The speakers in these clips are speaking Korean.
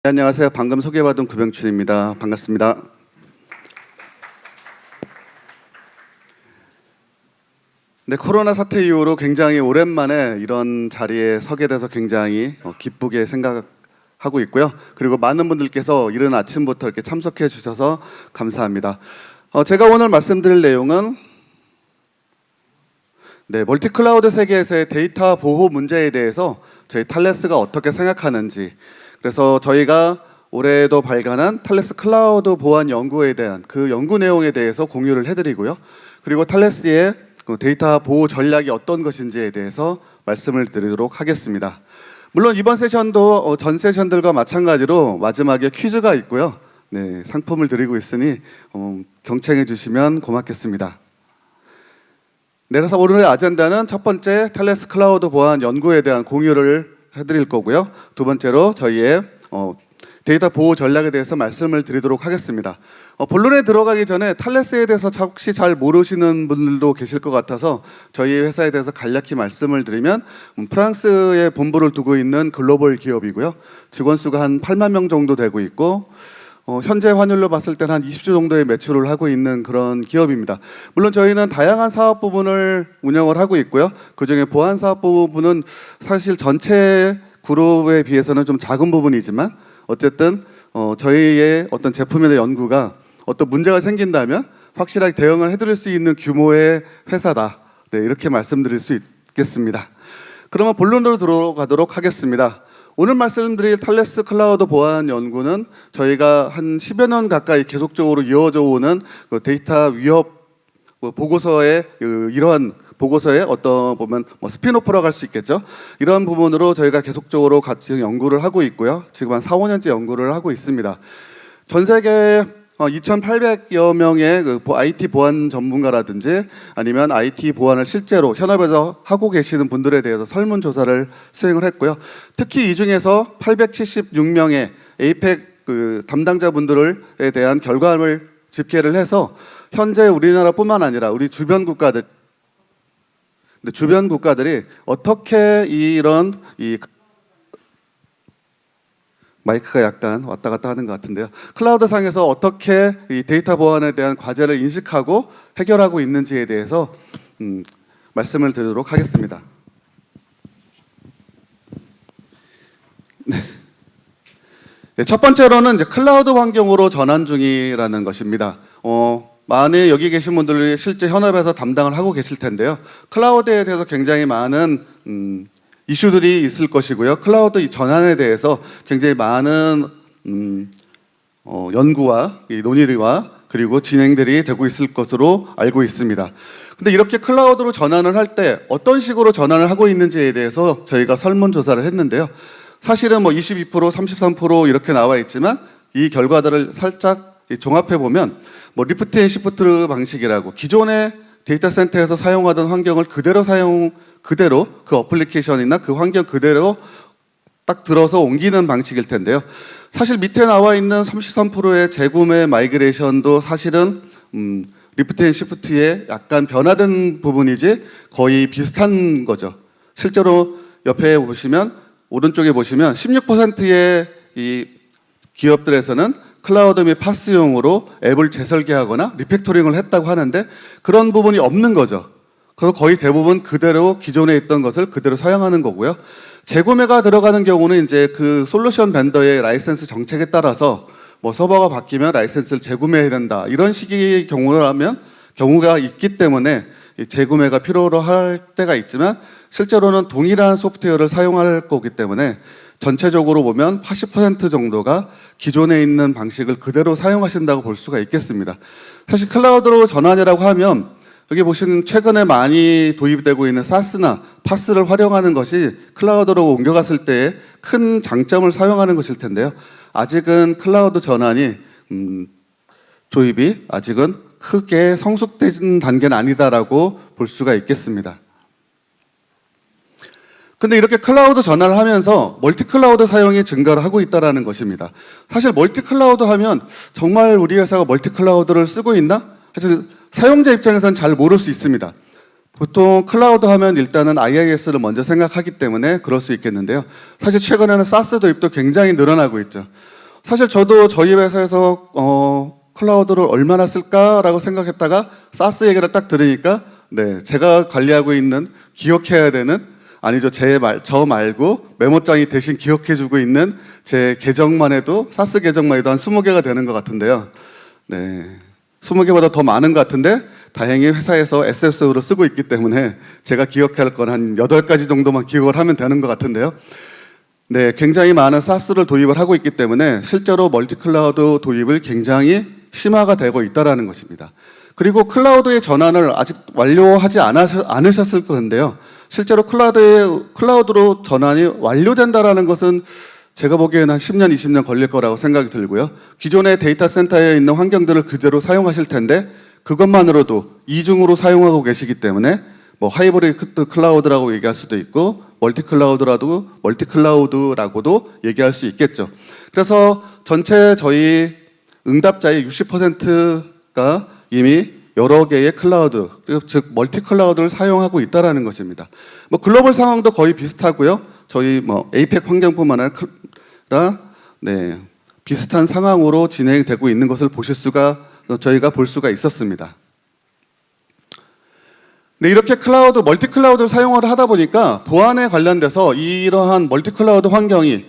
네, 안녕하세요. 방금 소개받은 구병춘입니다. 반갑습니다. 네, 코로나 사태 이후로 굉장히 오랜만에 이런 자리에 서게 돼서 굉장히 기쁘게 생각하고 있고요. 그리고 많은 분들께서 이른 아침부터 이렇게 참석해 주셔서 감사합니다. 제가 오늘 말씀드릴 내용은 멀티클라우드 세계에서의 데이터 보호 문제에 대해서 저희 탈레스가 어떻게 생각하는지, 그래서 저희가 올해도 발간한 탈레스 클라우드 보안 연구에 대한 그 연구 내용에 대해서 공유를 해드리고요. 그리고 탈레스의 데이터 보호 전략이 어떤 것인지에 대해서 말씀을 드리도록 하겠습니다. 물론 이번 세션도 전 세션들과 마찬가지로 마지막에 퀴즈가 있고요. 네, 상품을 드리고 있으니 경청해 주시면 고맙겠습니다. 네, 그래서 오늘의 아젠다는 첫 번째 탈레스 클라우드 보안 연구에 대한 공유를 해드릴 거고요. 두 번째로 저희의 데이터 보호 전략에 대해서 말씀을 드리도록 하겠습니다. 본론에 들어가기 전에 탈레스에 대해서 혹시 잘 모르시는 분들도 계실 것 같아서 저희 회사에 대해서 간략히 말씀을 드리면 프랑스에 본부를 두고 있는 글로벌 기업이고요. 직원 수가 한 8만 명 정도 되고 있고 현재 환율로 봤을 때는 한 20조 정도의 매출을 하고 있는 그런 기업입니다. 물론 저희는 다양한 사업 부분을 운영을 하고 있고요. 그중에 보안 사업 부분은 사실 전체 그룹에 비해서는 좀 작은 부분이지만 어쨌든 저희의 어떤 제품이나 연구가 어떤 문제가 생긴다면 확실하게 대응을 해드릴 수 있는 규모의 회사다. 네, 이렇게 말씀드릴 수 있겠습니다. 그러면 본론으로 들어가도록 하겠습니다. 오늘 말씀드릴 탈레스 클라우드 보안 연구는 저희가 한 10여 년 가까이 계속적으로 이어져 오는 데이터 위협 보고서의 이러한 보고서에 어떤 보면 스피노프라고 할 수 있겠죠. 이런 부분으로 저희가 계속적으로 같이 연구를 하고 있고요. 지금 한 4, 5년째 연구를 하고 있습니다. 전 세계 2,800여 명의 IT 보안 전문가라든지 아니면 IT 보안을 실제로 현업에서 하고 계시는 분들에 대해서 설문조사를 수행을 했고요. 특히 이 중에서 876명의 에이펙 담당자분들에 대한 결과를 집계를 해서 현재 우리나라뿐만 아니라 우리 주변 국가들이 어떻게 이런 마이크가 약간 왔다 갔다 하는 것 같은데요. 클라우드 상에서 어떻게 이 데이터 보안에 대한 과제를 인식하고 해결하고 있는지에 대해서 말씀을 드리도록 하겠습니다. 네, 첫 번째로는 이제 클라우드 환경으로 전환 중이라는 것입니다. 많이 여기 계신 분들이 실제 현업에서 담당을 하고 계실 텐데요. 클라우드에 대해서 굉장히 많은 이슈들이 있을 것이고요. 클라우드 이 전환에 대해서 굉장히 많은 연구와 논의와 그리고 진행들이 되고 있을 것으로 알고 있습니다. 근데 이렇게 클라우드로 전환을 할 때 어떤 식으로 전환을 하고 있는지에 대해서 저희가 설문조사를 했는데요. 사실은 22%, 33% 이렇게 나와 있지만 이 결과들을 살짝 종합해 보면 리프트 앤 시프트 방식이라고 기존의 데이터 센터에서 사용하던 환경을 그대로 그 어플리케이션이나 그 환경 그대로 딱 들어서 옮기는 방식일 텐데요. 사실 밑에 나와 있는 33%의 재구매 마이그레이션도 사실은 리프트 앤 시프트의 약간 변화된 부분이지 거의 비슷한 거죠. 실제로 옆에 보시면 오른쪽에 보시면 16%의 이 기업들에서는 클라우드 및 파스용으로 앱을 재설계하거나 리팩토링을 했다고 하는데 그런 부분이 없는 거죠. 그래서 거의 대부분 그대로 기존에 있던 것을 그대로 사용하는 거고요. 재구매가 들어가는 경우는 이제 그 솔루션 벤더의 라이센스 정책에 따라서 서버가 바뀌면 라이센스를 재구매해야 된다. 이런 식의 경우가 있기 때문에 재구매가 필요로 할 때가 있지만 실제로는 동일한 소프트웨어를 사용할 거기 때문에 전체적으로 보면 80% 정도가 기존에 있는 방식을 그대로 사용하신다고 볼 수가 있겠습니다. 사실 클라우드로 전환이라고 하면 여기 보시는 최근에 많이 도입되고 있는 사스나 파스를 활용하는 것이 클라우드로 옮겨갔을 때 큰 장점을 사용하는 것일 텐데요. 아직은 클라우드 전환이 도입이 아직은 크게 성숙된 단계는 아니다라고 볼 수가 있겠습니다. 근데 이렇게 클라우드 전환을 하면서 멀티클라우드 사용이 증가를 하고 있다는 것입니다. 사실 멀티클라우드 하면 정말 우리 회사가 멀티클라우드를 쓰고 있나? 사실 사용자 입장에서는 잘 모를 수 있습니다. 보통 클라우드 하면 일단은 IaaS를 먼저 생각하기 때문에 그럴 수 있겠는데요. 사실 최근에는 SaaS 도입도 굉장히 늘어나고 있죠. 사실 저도 저희 회사에서 클라우드를 얼마나 쓸까라고 생각했다가 SaaS 얘기를 딱 들으니까 네, 제가 관리하고 있는 기억해야 되는 아니죠. 저 말고 메모장이 대신 기억해주고 있는 제 계정만 해도 SaaS 계정만 해도 한 20개가 되는 것 같은데요. 네, 20개보다 더 많은 것 같은데 다행히 회사에서 SSO로 쓰고 있기 때문에 제가 기억할 건 한 8가지 정도만 기억을 하면 되는 것 같은데요. 네, 굉장히 많은 SaaS를 도입을 하고 있기 때문에 실제로 멀티클라우드 도입을 굉장히 심화가 되고 있다는 것입니다. 그리고 클라우드의 전환을 아직 완료하지 않으셨을 건데요. 실제로 클라우드로 전환이 완료된다는 것은 제가 보기에는 한 10년, 20년 걸릴 거라고 생각이 들고요. 기존의 데이터 센터에 있는 환경들을 그대로 사용하실 텐데 그것만으로도 이중으로 사용하고 계시기 때문에 뭐 하이브리드 클라우드라고 얘기할 수도 있고 멀티클라우드라고도 얘기할 수 있겠죠. 그래서 전체 저희 응답자의 60%가 이미 여러 개의 클라우드, 즉 멀티클라우드를 사용하고 있다라는 것입니다. 뭐 글로벌 상황도 거의 비슷하고요. 저희 뭐 APEC 환경뿐만 아니라 비슷한 상황으로 진행되고 있는 것을 저희가 볼 수가 있었습니다. 네, 이렇게 멀티클라우드를 사용을 하다 보니까 보안에 관련돼서 이러한 멀티클라우드 환경이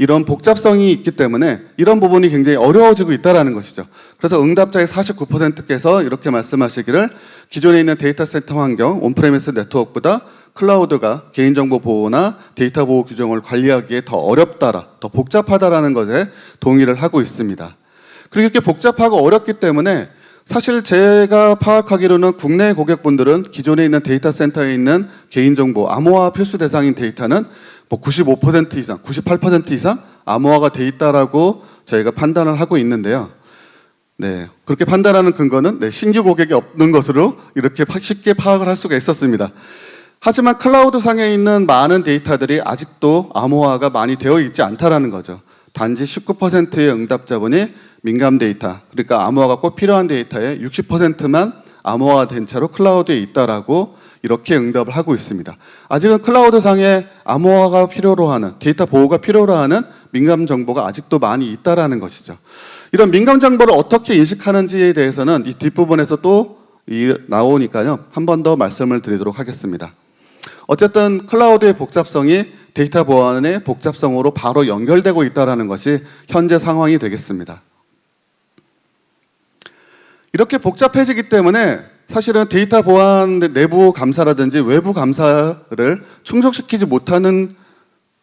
이런 복잡성이 있기 때문에 이런 부분이 굉장히 어려워지고 있다는 것이죠. 그래서 응답자의 49%께서 이렇게 말씀하시기를 기존에 있는 데이터 센터 환경, 온프레미스 네트워크보다 클라우드가 개인정보 보호나 데이터 보호 규정을 관리하기에 더 더 복잡하다라는 것에 동의를 하고 있습니다. 그리고 이렇게 복잡하고 어렵기 때문에 사실 제가 파악하기로는 국내 고객분들은 기존에 있는 데이터 센터에 있는 개인정보, 암호화 필수 대상인 데이터는 뭐 95% 이상, 98% 이상 암호화가 돼 있다라고 저희가 판단을 하고 있는데요. 네, 그렇게 판단하는 근거는 신규 고객이 없는 것으로 이렇게 쉽게 파악을 할 수가 있었습니다. 하지만 클라우드 상에 있는 많은 데이터들이 아직도 암호화가 많이 되어 있지 않다라는 거죠. 단지 19%의 응답자분이 민감 데이터, 그러니까 암호화가 꼭 필요한 데이터의 60%만 암호화된 채로 클라우드에 있다라고 이렇게 응답을 하고 있습니다. 아직은 클라우드 상에 암호화가 필요로 하는, 데이터 보호가 필요로 하는 민감 정보가 아직도 많이 있다라는 것이죠. 이런 민감 정보를 어떻게 인식하는지에 대해서는 이 뒷부분에서 또 나오니까요. 한 번 더 말씀을 드리도록 하겠습니다. 어쨌든 클라우드의 복잡성이 데이터 보안의 복잡성으로 바로 연결되고 있다는 것이 현재 상황이 되겠습니다. 이렇게 복잡해지기 때문에 사실은 데이터 보안 내부 감사라든지 외부 감사를 충족시키지 못하는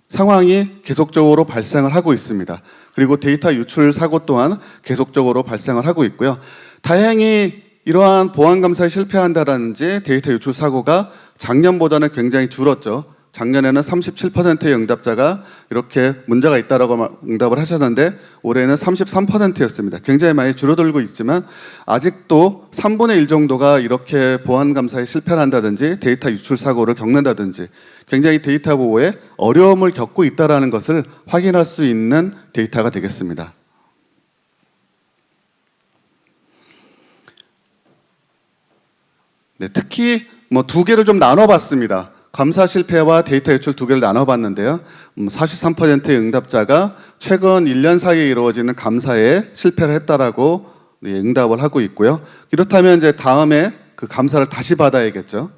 상황이 계속적으로 발생을 하고 있습니다. 그리고 데이터 유출 사고 또한 계속적으로 발생을 하고 있고요. 다행히 이러한 보안 감사에 실패한다든지 데이터 유출 사고가 작년보다는 굉장히 줄었죠. 작년에는 37%의 응답자가 이렇게 문제가 있다라고 응답을 하셨는데 올해는 33%였습니다. 굉장히 많이 줄어들고 있지만 아직도 3분의 1 정도가 이렇게 보안 감사에 실패를 한다든지 데이터 유출 사고를 겪는다든지 굉장히 데이터 보호에 어려움을 겪고 있다는 것을 확인할 수 있는 데이터가 되겠습니다. 네, 특히 뭐 2개를 좀 나눠봤습니다. 감사 실패와 데이터 유출 2개를 나눠봤는데요. 43%의 응답자가 최근 1년 사이에 이루어지는 감사에 실패를 했다라고 응답을 하고 있고요. 이렇다면 이제 다음에 그 감사를 다시 받아야겠죠.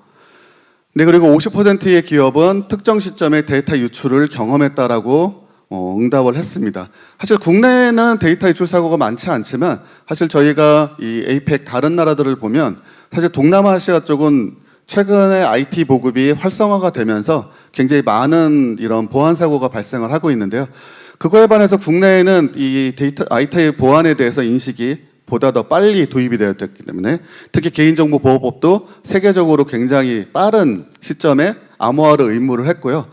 네, 그리고 50%의 기업은 특정 시점에 데이터 유출을 경험했다라고 응답을 했습니다. 사실 국내에는 데이터 유출 사고가 많지 않지만 사실 저희가 이 APEC 다른 나라들을 보면 사실 동남아시아 쪽은 최근에 IT 보급이 활성화가 되면서 굉장히 많은 이런 보안 사고가 발생을 하고 있는데요. 그거에 반해서 국내에는 이 데이터 IT 보안에 대해서 인식이 보다 더 빨리 도입이 되었기 때문에 특히 개인정보보호법도 세계적으로 굉장히 빠른 시점에 암호화를 의무를 했고요.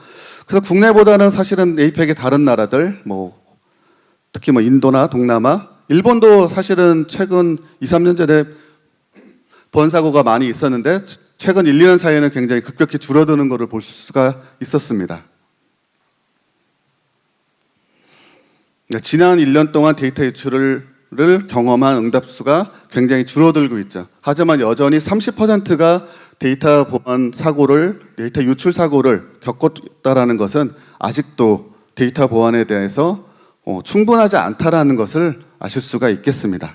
그래서 국내보다는 사실은 APEC의 다른 나라들, 특히 인도나 동남아, 일본도 사실은 최근 2, 3년 전에 보안 사고가 많이 있었는데 최근 1, 2년 사이에는 굉장히 급격히 줄어드는 것을 볼 수가 있었습니다. 지난 1년 동안 데이터 유출로 를 경험한 응답수가 굉장히 줄어들고 있죠. 하지만 여전히 30%가 데이터 보안 사고를, 데이터 유출 사고를 겪었다라는 것은 아직도 데이터 보안에 대해서 충분하지 않다라는 것을 아실 수가 있겠습니다.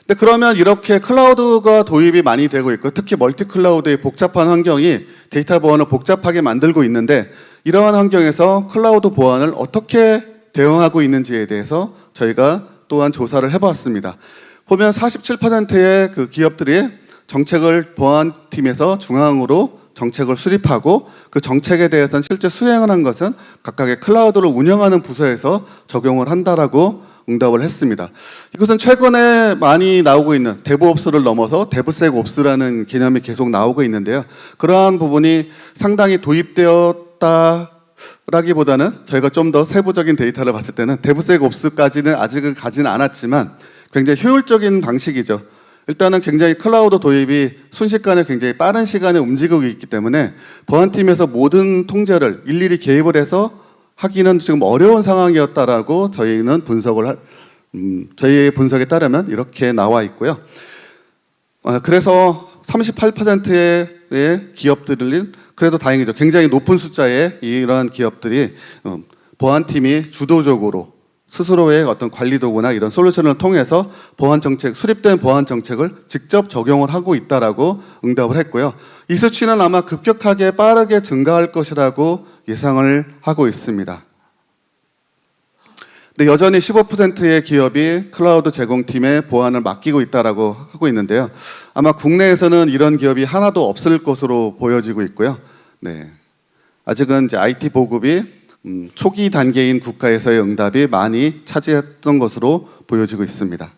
근데 그러면 이렇게 클라우드가 도입이 많이 되고 있고, 특히 멀티 클라우드의 복잡한 환경이 데이터 보안을 복잡하게 만들고 있는데, 이러한 환경에서 클라우드 보안을 어떻게 대응하고 있는지에 대해서 저희가 또한 조사를 해봤습니다. 보면 47%의 그 기업들이 정책을 보안팀에서 중앙으로 정책을 수립하고, 그 정책에 대해서는 실제 수행을 한 것은 각각의 클라우드를 운영하는 부서에서 적용을 한다라고 응답을 했습니다. 이것은 최근에 많이 나오고 있는 데브옵스를 넘어서 데브섹옵스라는 개념이 계속 나오고 있는데요. 그러한 부분이 상당히 도입되었다 라기보다는 저희가 좀 더 세부적인 데이터를 봤을 때는 데브섹옵스까지는 아직은 가지는 않았지만 굉장히 효율적인 방식이죠. 일단은 굉장히 클라우드 도입이 순식간에 굉장히 빠른 시간에 움직이고 있기 때문에 보안팀에서 모든 통제를 일일이 개입을 해서 하기는 지금 어려운 상황이었다라고 저희는 저희의 분석에 따르면 이렇게 나와 있고요. 그래서 38%의 기업들은 그래도 다행이죠. 굉장히 높은 숫자의 이러한 기업들이 보안팀이 주도적으로 스스로의 어떤 관리 도구나 이런 솔루션을 통해서 보안 정책, 수립된 보안 정책을 직접 적용을 하고 있다라고 응답을 했고요. 이 수치는 아마 급격하게 빠르게 증가할 것이라고 예상을 하고 있습니다. 근데 여전히 15%의 기업이 클라우드 제공팀에 보안을 맡기고 있다라고 하고 있는데요. 아마 국내에서는 이런 기업이 하나도 없을 것으로 보여지고 있고요. 네. 아직은 이제 IT 보급이 초기 단계인 국가에서의 응답이 많이 차지했던 것으로 보여지고 있습니다.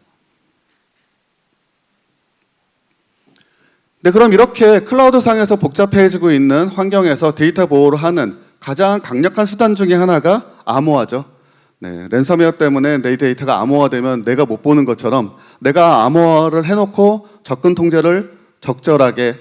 네, 그럼 이렇게 클라우드 상에서 복잡해지고 있는 환경에서 데이터 보호를 하는 가장 강력한 수단 중에 하나가 암호화죠. 네, 랜섬웨어 때문에 내 데이터가 암호화되면 내가 못 보는 것처럼 내가 암호화를 해놓고 접근 통제를 적절하게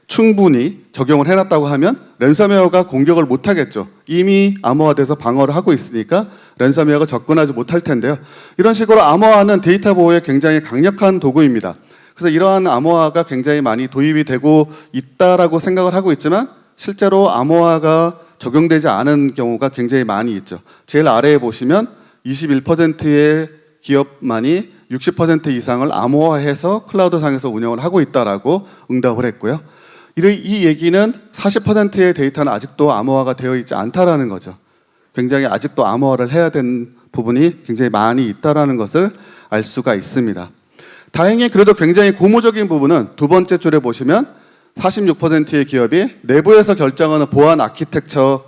충분히 적용을 해놨다고 하면 랜섬웨어가 공격을 못하겠죠. 이미 암호화돼서 방어를 하고 있으니까 랜섬웨어가 접근하지 못할 텐데요. 이런 식으로 암호화는 데이터 보호에 굉장히 강력한 도구입니다. 그래서 이러한 암호화가 굉장히 많이 도입이 되고 있다라고 생각을 하고 있지만 실제로 암호화가 적용되지 않은 경우가 굉장히 많이 있죠. 제일 아래에 보시면 21%의 기업만이 60% 이상을 암호화해서 클라우드 상에서 운영을 하고 있다라고 응답을 했고요. 이 얘기는 40%의 데이터는 아직도 암호화가 되어 있지 않다라는 거죠. 굉장히 아직도 암호화를 해야 되는 부분이 굉장히 많이 있다라는 것을 알 수가 있습니다. 다행히 그래도 굉장히 고무적인 부분은 두 번째 줄에 보시면 46%의 기업이 내부에서 결정하는 보안 아키텍처,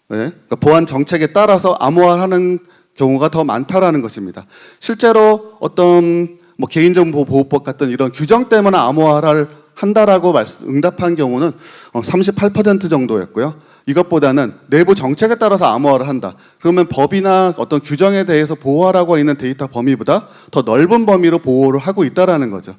그러니까 보안 정책에 따라서 암호화하는 경우가 더 많다라는 것입니다. 실제로 어떤 개인정보보호법 같은 이런 규정 때문에 암호화를 한다라고 응답한 경우는 38% 정도였고요. 이것보다는 내부 정책에 따라서 암호화를 한다. 그러면 법이나 어떤 규정에 대해서 보호하라고 있는 데이터 범위보다 더 넓은 범위로 보호를 하고 있다라는 거죠.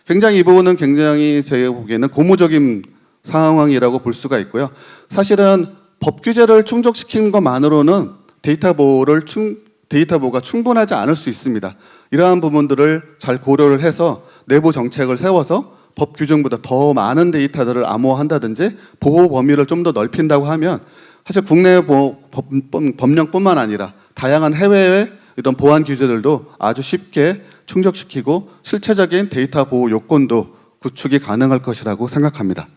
굉장히 이 부분은 굉장히 제가 보기에는 고무적인 상황이라고 볼 수가 있고요. 사실은 법 규제를 충족시키는 것만으로는 데이터 보호가 충분하지 않을 수 있습니다. 이러한 부분들을 잘 고려를 해서 내부 정책을 세워서 법 규정보다 더 많은 데이터들을 암호화한다든지 보호 범위를 좀 더 넓힌다고 하면 사실 국내 법령뿐만 아니라 다양한 해외의 이런 보안 규제들도 아주 쉽게 충족시키고 실체적인 데이터 보호 요건도 구축이 가능할 것이라고 생각합니다.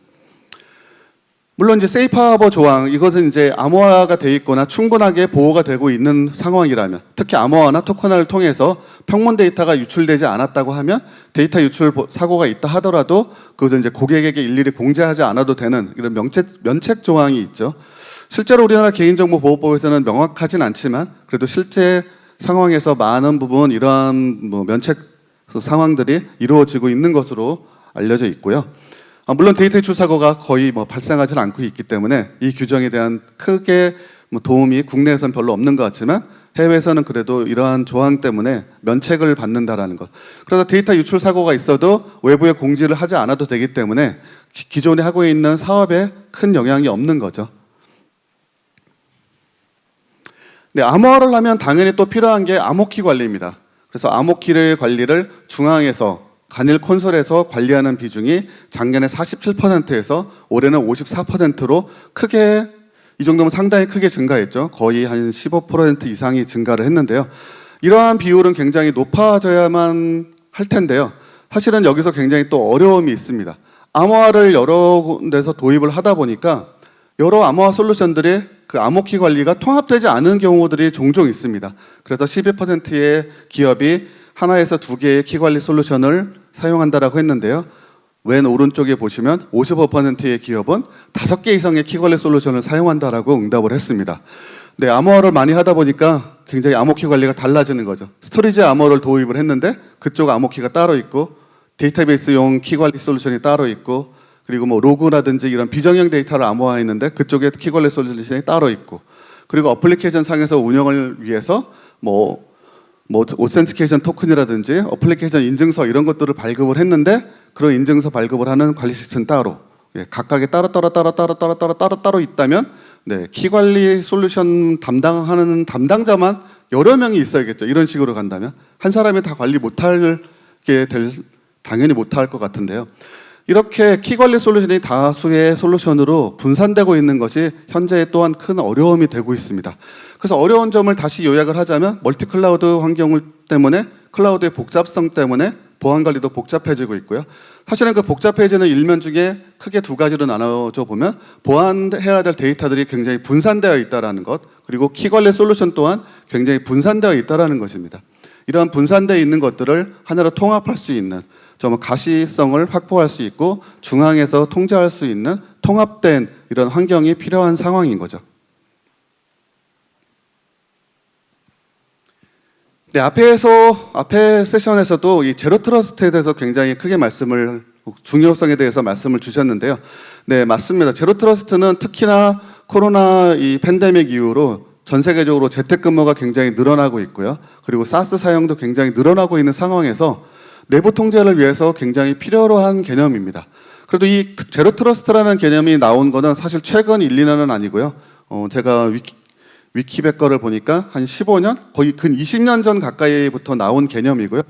물론 이제 세이프 하버 조항, 이것은 이제 암호화가 되어 있거나 충분하게 보호가 되고 있는 상황이라면, 특히 암호화나 토큰화를 통해서 평문 데이터가 유출되지 않았다고 하면 데이터 유출 사고가 있다 하더라도 그것은 이제 고객에게 일일이 공지하지 않아도 되는 이런 면책 조항이 있죠. 실제로 우리나라 개인정보보호법에서는 명확하진 않지만 그래도 실제 상황에서 많은 부분 이러한 면책 상황들이 이루어지고 있는 것으로 알려져 있고요. 물론 데이터 유출 사고가 거의 발생하지 않고 있기 때문에 이 규정에 대한 크게 도움이 국내에서는 별로 없는 것 같지만 해외에서는 그래도 이러한 조항 때문에 면책을 받는다라는 것. 그래서 데이터 유출 사고가 있어도 외부에 공지를 하지 않아도 되기 때문에 기존에 하고 있는 사업에 큰 영향이 없는 거죠. 네, 암호화를 하면 당연히 또 필요한 게 암호키 관리입니다. 그래서 암호키를 관리를 중앙에서 간일 콘솔에서 관리하는 비중이 작년에 47%에서 올해는 54%로 크게, 이 정도면 상당히 크게 증가했죠. 거의 한 15% 이상이 증가를 했는데요. 이러한 비율은 굉장히 높아져야만 할 텐데요. 사실은 여기서 굉장히 또 어려움이 있습니다. 암호화를 여러 군데서 도입을 하다 보니까 여러 암호화 솔루션들이 그 암호키 관리가 통합되지 않은 경우들이 종종 있습니다. 그래서 12%의 기업이 하나에서 두 개의 키 관리 솔루션을 사용한다라고 했는데요. 왼 오른쪽에 보시면 55%의 기업은 5개 이상의 키 관리 솔루션을 사용한다라고 응답을 했습니다. 네, 암호화를 많이 하다 보니까 굉장히 암호키 관리가 달라지는 거죠. 스토리지 암호를 도입을 했는데 그쪽 암호키가 따로 있고 데이터베이스용 키 관리 솔루션이 따로 있고 그리고 뭐 로그라든지 이런 비정형 데이터를 암호화했는데 그쪽에 키 관리 솔루션이 따로 있고 그리고 어플리케이션 상에서 운영을 위해서 뭐 오센티케이션 토큰이라든지 어플리케이션 인증서 이런 것들을 발급을 했는데 그런 인증서 발급을 하는 관리 시스템 따로 각각의 따로 있다면 네, 키 관리 솔루션 담당하는 담당자만 여러 명이 있어야겠죠. 이런 식으로 간다면 한 사람이 다 관리 못하게 될 당연히 못할 것 같은데요. 이렇게 키 관리 솔루션이 다수의 솔루션으로 분산되고 있는 것이 현재 또한 큰 어려움이 되고 있습니다. 그래서 어려운 점을 다시 요약을 하자면 멀티 클라우드 환경 때문에 클라우드의 복잡성 때문에 보안 관리도 복잡해지고 있고요. 사실은 그 복잡해지는 일면 중에 크게 두 가지로 나눠져 보면 보안해야 될 데이터들이 굉장히 분산되어 있다는 것, 그리고 키 관리 솔루션 또한 굉장히 분산되어 있다는 것입니다. 이러한 분산되어 있는 것들을 하나로 통합할 수 있는 좀 가시성을 확보할 수 있고 중앙에서 통제할 수 있는 통합된 이런 환경이 필요한 상황인 거죠. 네, 앞에 세션에서도 이 제로 트러스트에 대해서 굉장히 크게 중요성에 대해서 말씀을 주셨는데요. 네, 맞습니다. 제로 트러스트는 특히나 코로나 이 팬데믹 이후로 전 세계적으로 재택근무가 굉장히 늘어나고 있고요. 그리고 사스 사용도 굉장히 늘어나고 있는 상황에서 내부 통제를 위해서 굉장히 필요로 한 개념입니다. 그래도 이 제로 트러스트라는 개념이 나온 거는 사실 최근 1, 2년은 아니고요. 제가 위키백 거를 보니까 한 15년? 거의 근 20년 전 가까이부터 나온 개념이고요.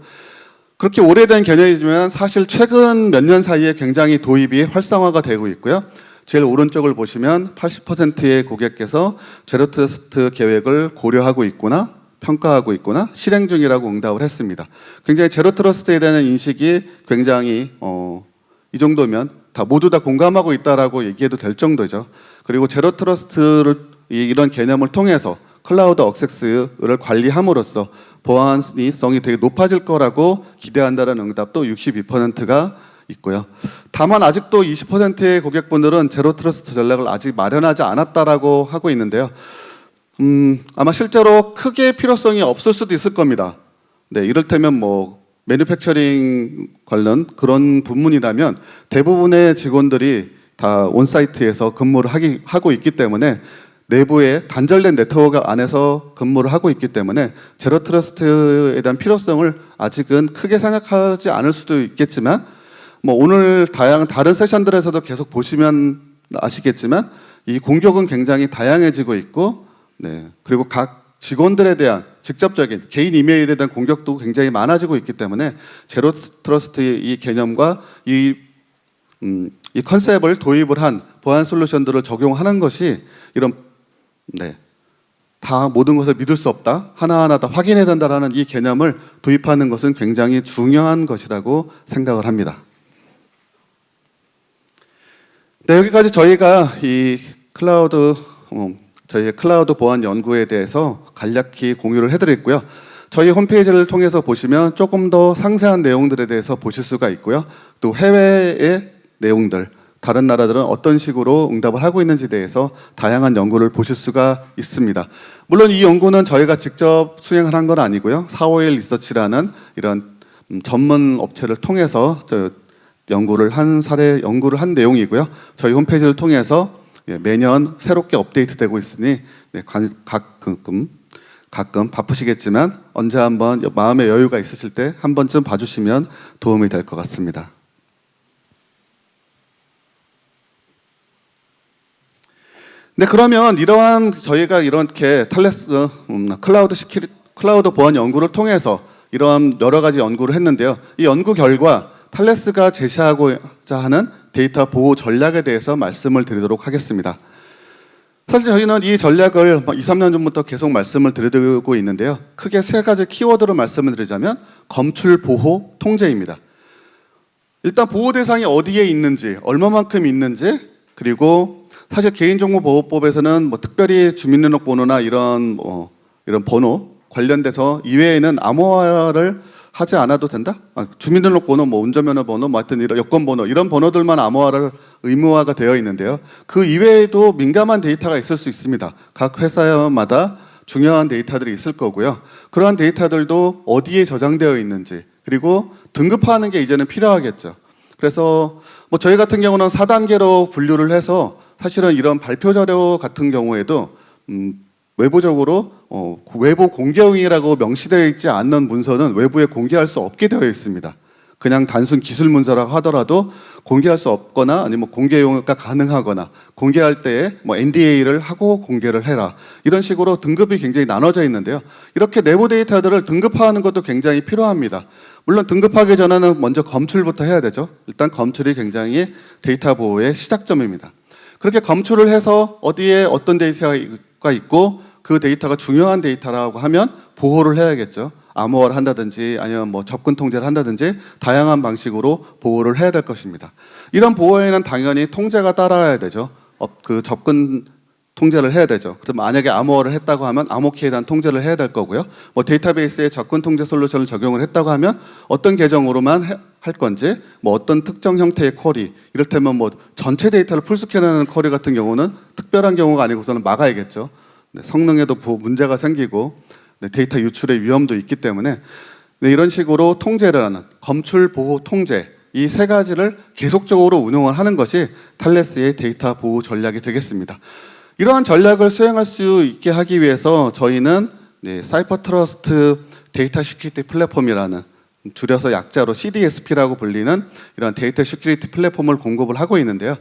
그렇게 오래된 개념이지만 사실 최근 몇 년 사이에 굉장히 도입이 활성화가 되고 있고요. 제일 오른쪽을 보시면 80%의 고객께서 제로 트러스트 계획을 고려하고 있구나, 평가하고 있구나, 실행 중이라고 응답을 했습니다. 굉장히 제로 트러스트에 대한 인식이 굉장히 이 정도면 모두 다 공감하고 있다라고 얘기해도 될 정도죠. 그리고 제로 트러스트를 이런 개념을 통해서 클라우드 액세스를 관리함으로써 보안성이 되게 높아질 거라고 기대한다는 응답도 62%가 있고요. 다만 아직도 20%의 고객분들은 제로 트러스트 전략을 아직 마련하지 않았다라고 하고 있는데요. 아마 실제로 크게 필요성이 없을 수도 있을 겁니다. 네, 이를테면 뭐 매니팩처링 관련 그런 부문이라면 대부분의 직원들이 다 온사이트에서 근무를 하고 있기 때문에 내부에 단절된 네트워크 안에서 근무를 하고 있기 때문에 제로 트러스트에 대한 필요성을 아직은 크게 생각하지 않을 수도 있겠지만 뭐 오늘 다른 세션들에서도 계속 보시면 아시겠지만 이 공격은 굉장히 다양해지고 있고 네, 그리고 각 직원들에 대한 직접적인 개인 이메일에 대한 공격도 굉장히 많아지고 있기 때문에 제로 트러스트의 이 개념과 이 컨셉을 도입을 한 보안 솔루션들을 적용하는 것이 이런 다 모든 것을 믿을 수 없다, 하나하나 다 확인해야 된다라는 이 개념을 도입하는 것은 굉장히 중요한 것이라고 생각을 합니다. 네, 여기까지 저희가 이 저희의 클라우드 보안 연구에 대해서 간략히 공유를 해드렸고요. 저희 홈페이지를 통해서 보시면 조금 더 상세한 내용들에 대해서 보실 수가 있고요. 또 해외의 내용들, 다른 나라들은 어떤 식으로 응답을 하고 있는지에 대해서 다양한 연구를 보실 수가 있습니다. 물론 이 연구는 저희가 직접 수행을 한 건 아니고요. 451 리서치라는 이런 전문 업체를 통해서 연구를 한 내용이고요. 저희 홈페이지를 통해서 매년 새롭게 업데이트되고 있으니 가끔 바쁘시겠지만 언제 한번 마음의 여유가 있으실 때 한 번쯤 봐주시면 도움이 될 것 같습니다. 네, 그러면 이러한 저희가 이렇게 탈레스 클라우드 보안 연구를 통해서 이러한 여러 가지 연구를 했는데요. 이 연구 결과 탈레스가 제시하고자 하는 데이터 보호 전략에 대해서 말씀을 드리도록 하겠습니다. 사실 저희는 이 전략을 2, 3년 전부터 계속 말씀을 드리고 있는데요. 크게 세 가지 키워드로 말씀을 드리자면 검출, 보호, 통제입니다. 일단 보호 대상이 어디에 있는지, 얼마만큼 있는지, 그리고 사실 개인정보보호법에서는 뭐 특별히 주민등록번호나 이런 번호 관련돼서 이외에는 암호화를 하지 않아도 된다? 주민등록번호, 뭐 운전면허 번호, 뭐 하여튼 이런 여권번호 이런 번호들만 암호화를 의무화가 되어 있는데요. 그 이외에도 민감한 데이터가 있을 수 있습니다. 각 회사마다 중요한 데이터들이 있을 거고요. 그러한 데이터들도 어디에 저장되어 있는지 그리고 등급화하는 게 이제는 필요하겠죠. 그래서 뭐 저희 같은 경우는 4단계로 분류를 해서 사실은 이런 발표 자료 같은 경우에도 외부적으로 외부 공개용이라고 명시되어 있지 않는 문서는 외부에 공개할 수 없게 되어 있습니다. 그냥 단순 기술 문서라고 하더라도 공개할 수 없거나 아니면 공개용가 가능하거나 공개할 때에 뭐 NDA를 하고 공개를 해라 이런 식으로 등급이 굉장히 나눠져 있는데요. 이렇게 내부 데이터들을 등급화하는 것도 굉장히 필요합니다. 물론 등급하기 전에는 먼저 검출부터 해야 되죠. 일단 검출이 굉장히 데이터 보호의 시작점입니다. 그렇게 검출을 해서 어디에 어떤 데이터가 있고 그 데이터가 중요한 데이터라고 하면 보호를 해야겠죠. 암호화를 한다든지 아니면 뭐 접근 통제를 한다든지 다양한 방식으로 보호를 해야 될 것입니다. 이런 보호에는 당연히 통제가 따라야 되죠. 그 접근 통제를 해야 되죠. 그럼 만약에 암호화를 했다고 하면 암호키에 대한 통제를 해야 될 거고요. 뭐 데이터베이스에 접근 통제 솔루션을 적용을 했다고 하면 어떤 계정으로만 할 건지, 뭐 어떤 특정 형태의 쿼리, 이를테면 뭐 전체 데이터를 풀스캔하는 쿼리 같은 경우는 특별한 경우가 아니고서는 막아야겠죠. 네, 성능에도 문제가 생기고 데이터 유출의 위험도 있기 때문에 이런 식으로 통제를 하는 검출, 보호, 통제 이 세 가지를 계속적으로 운용을 하는 것이 탈레스의 데이터 보호 전략이 되겠습니다. 이러한 전략을 수행할 수 있게 하기 위해서 저희는 사이퍼 트러스트 데이터 시큐리티 플랫폼이라는 줄여서 약자로 CDSP라고 불리는 이런 데이터 시큐리티 플랫폼을 공급을 하고 있는데요.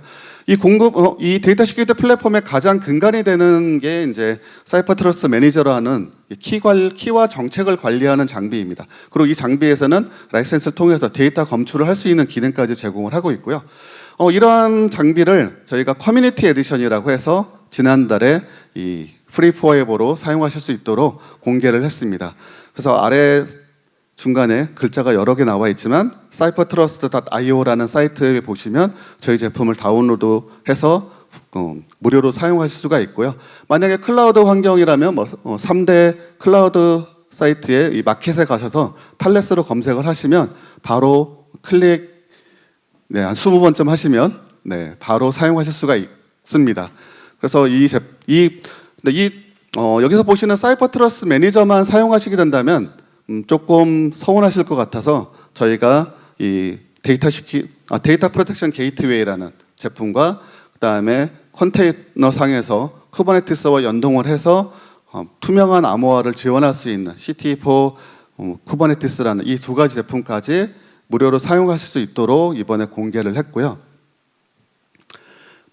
이 데이터 시큐리티 플랫폼의 가장 근간이 되는 게 이제 사이퍼 트러스트 매니저라는 키와 정책을 관리하는 장비입니다. 그리고 이 장비에서는 라이센스를 통해서 데이터 검출을 할 수 있는 기능까지 제공을 하고 있고요. 이러한 장비를 저희가 커뮤니티 에디션이라고 해서 지난달에 이 프리포에버로 사용하실 수 있도록 공개를 했습니다. 그래서 아래 중간에 글자가 여러 개 나와 있지만 cyphertrust.io라는 사이트에 보시면 저희 제품을 다운로드해서 무료로 사용하실 수가 있고요. 만약에 클라우드 환경이라면 3대 클라우드 사이트의 이 마켓에 가셔서 탈레스로 검색을 하시면 바로 한 20번쯤 하시면 바로 사용하실 수가 있습니다. 그래서 여기서 보시는 사이퍼 트러스트 매니저만 사용하시게 된다면 조금 서운하실 것 같아서 저희가 이 데이터 프로텍션 게이트웨이라는 제품과 그다음에 컨테이너 상에서 쿠버네티스와 연동을 해서 투명한 암호화를 지원할 수 있는 CT4 쿠버네티스라는 이 두 가지 제품까지 무료로 사용하실 수 있도록 이번에 공개를 했고요.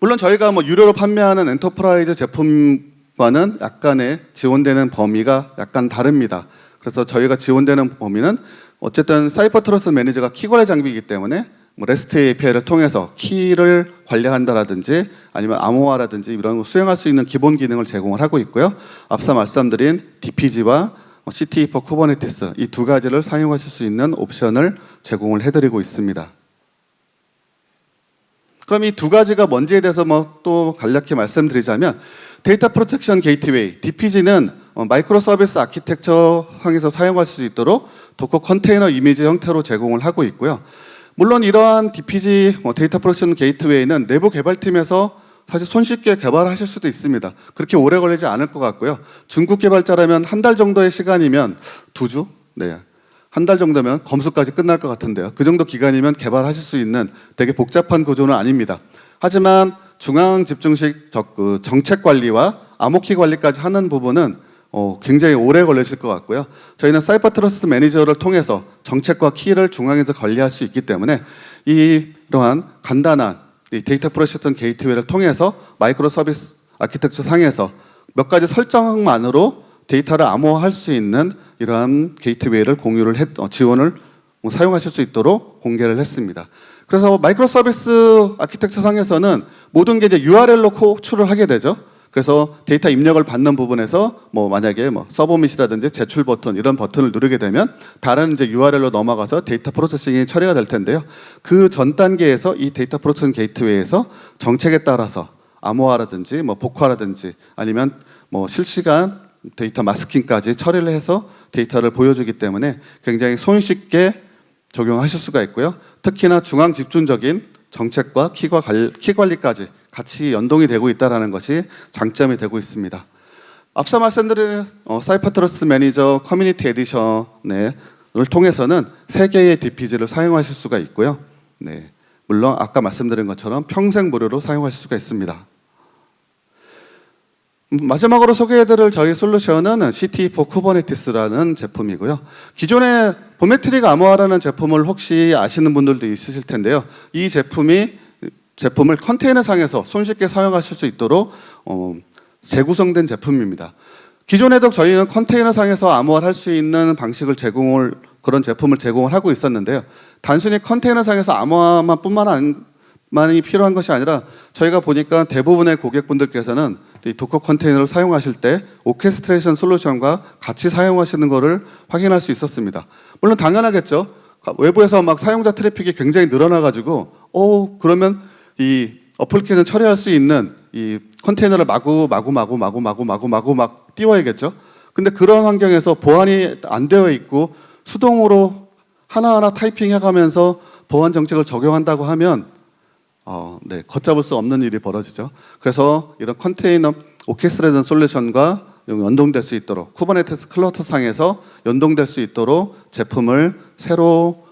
물론 저희가 유료로 판매하는 엔터프라이즈 제품과는 약간의 지원되는 범위가 약간 다릅니다. 그래서 저희가 지원되는 범위는 어쨌든 사이퍼 트러스트 매니저가 키 거래 장비이기 때문에 REST API를 통해서 키를 관리한다라든지 아니면 암호화라든지 이런 거 수행할 수 있는 기본 기능을 제공을 하고 있고요. 앞서 말씀드린 DPG와 CTE4 쿠버네티스 이 두 가지를 사용하실 수 있는 옵션을 제공을 해드리고 있습니다. 그럼 이 두 가지가 뭔지에 대해서 또 간략히 말씀드리자면 데이터 프로텍션 게이트웨이 DPG는 마이크로 서비스 아키텍처 상에서 사용할 수 있도록 도커 컨테이너 이미지 형태로 제공을 하고 있고요. 물론 이러한 DPG 데이터 프로텍션 게이트웨이는 내부 개발팀에서 사실 손쉽게 개발하실 수도 있습니다. 그렇게 오래 걸리지 않을 것 같고요. 중국 개발자라면 한 달 정도의 시간이면 2주? 한 달 정도면 검수까지 끝날 것 같은데요. 그 정도 기간이면 개발하실 수 있는 되게 복잡한 구조는 아닙니다. 하지만 중앙 집중식 정책 관리와 암호키 관리까지 하는 부분은 굉장히 오래 걸리실 것 같고요. 저희는 사이퍼 트러스트 매니저를 통해서 정책과 키를 중앙에서 관리할 수 있기 때문에 이러한 간단한 이 데이터 프로텍션 게이트웨이를 통해서 마이크로 서비스 아키텍처 상에서 몇 가지 설정만으로 데이터를 암호화할 수 있는 이러한 게이트웨이를 지원을 사용하실 수 있도록 공개를 했습니다. 그래서 마이크로 서비스 아키텍처 상에서는 모든 게 이제 URL로 호출을 하게 되죠. 그래서 데이터 입력을 받는 부분에서 만약에 서브밋이라든지 제출 버튼 이런 버튼을 누르게 되면 다른 이제 URL로 넘어가서 데이터 프로세싱이 처리가 될 텐데요. 그 전 단계에서 이 데이터 프로세싱 게이트웨이에서 정책에 따라서 암호화라든지 복화라든지 아니면 실시간 데이터 마스킹까지 처리를 해서 데이터를 보여주기 때문에 굉장히 손쉽게 적용하실 수가 있고요. 특히나 중앙 집중적인 정책과 키 관리까지 같이 연동이 되고 있다는 것이 장점이 되고 있습니다. 앞서 말씀드린 사이퍼트러스 매니저 커뮤니티 에디션을 통해서는 3개의 DPG를 사용하실 수가 있고요. 네, 물론 아까 말씀드린 것처럼 평생 무료로 사용하실 수가 있습니다. 마지막으로 소개해드릴 저희 솔루션은 CT4 쿠버네티스라는 제품이고요. 기존에 보메트릭 암호화라는 제품을 혹시 아시는 분들도 있으실 텐데요. 이 제품을 컨테이너상에서 손쉽게 사용하실 수 있도록 재구성된 제품입니다. 기존에도 저희는 컨테이너상에서 암호화를 할 수 있는 방식을 그런 제품을 제공을 하고 있었는데요. 단순히 컨테이너상에서 암호화만이 필요한 것이 아니라 저희가 보니까 대부분의 고객분들께서는 이 도커 컨테이너를 사용하실 때 오케스트레이션 솔루션과 같이 사용하시는 것을 확인할 수 있었습니다. 물론 당연하겠죠. 외부에서 사용자 트래픽이 굉장히 늘어나가지고 그러면 이 어플리케이션 처리할 수 있는 이 컨테이너를 마구 띄워야겠죠. 근데 그런 환경에서 보안이 안 되어 있고 수동으로 하나하나 타이핑해가면서 보안 정책을 적용한다고 하면 걷잡을 수 없는 일이 벌어지죠. 그래서 이런 컨테이너 오케스트레이션 솔루션과 연동될 수 있도록 쿠버네티스 클러스터 상에서 연동될 수 있도록 제품을 새로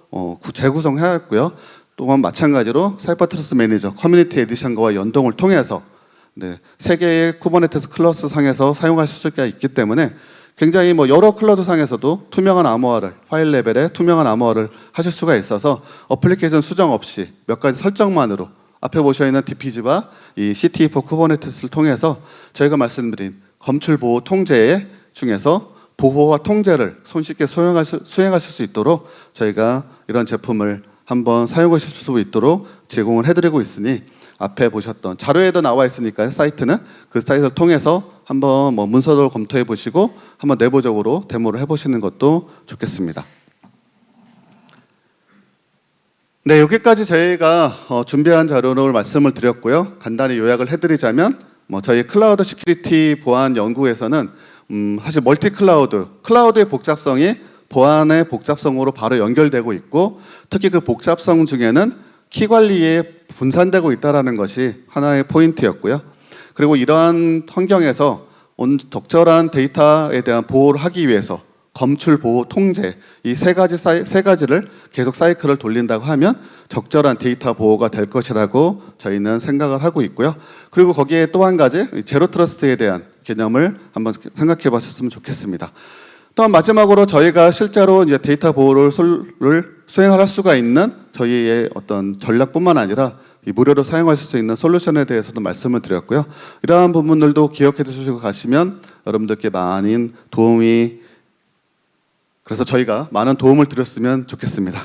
재구성하였고요. 또한 마찬가지로 사이퍼트러스 매니저 커뮤니티 에디션과 연동을 통해서 3개의 쿠버네티스 클러스터 상에서 사용하실 수가 있기 때문에 굉장히 여러 클라우드 상에서도 투명한 암호화를 파일 레벨에 투명한 암호화를 하실 수가 있어서 어플리케이션 수정 없이 몇 가지 설정만으로 앞에 보셔 있는 DPG와 이 CT4 쿠버네티스를 통해서 저희가 말씀드린 검출 보호 통제 중에서 보호와 통제를 손쉽게 수행하실 수 있도록 저희가 이런 제품을 한번 사용하실 수 있도록 제공을 해드리고 있으니 앞에 보셨던 자료에도 나와 있으니까 사이트는 그 사이트를 통해서 한번 문서를 검토해 보시고 한번 내부적으로 데모를 해보시는 것도 좋겠습니다. 네, 여기까지 저희가 준비한 자료를 말씀을 드렸고요. 간단히 요약을 해드리자면 저희 클라우드 시큐리티 보안 연구에서는 사실 멀티 클라우드의 복잡성이 보안의 복잡성으로 바로 연결되고 있고 특히 그 복잡성 중에는 키 관리에 분산되고 있다는 것이 하나의 포인트였고요. 그리고 이러한 환경에서 적절한 데이터에 대한 보호를 하기 위해서 검출, 보호, 통제 이 세 가지를 계속 사이클을 돌린다고 하면 적절한 데이터 보호가 될 것이라고 저희는 생각을 하고 있고요. 그리고 거기에 또 한 가지 제로 트러스트에 대한 개념을 한번 생각해 보셨으면 좋겠습니다. 또한 마지막으로 저희가 실제로 이제 데이터 보호를 수행할 수가 있는 저희의 어떤 전략뿐만 아니라 이 무료로 사용하실 수 있는 솔루션에 대해서도 말씀을 드렸고요. 이러한 부분들도 기억해 두시고 가시면 여러분들께 많은 도움이 그래서 저희가 많은 도움을 드렸으면 좋겠습니다.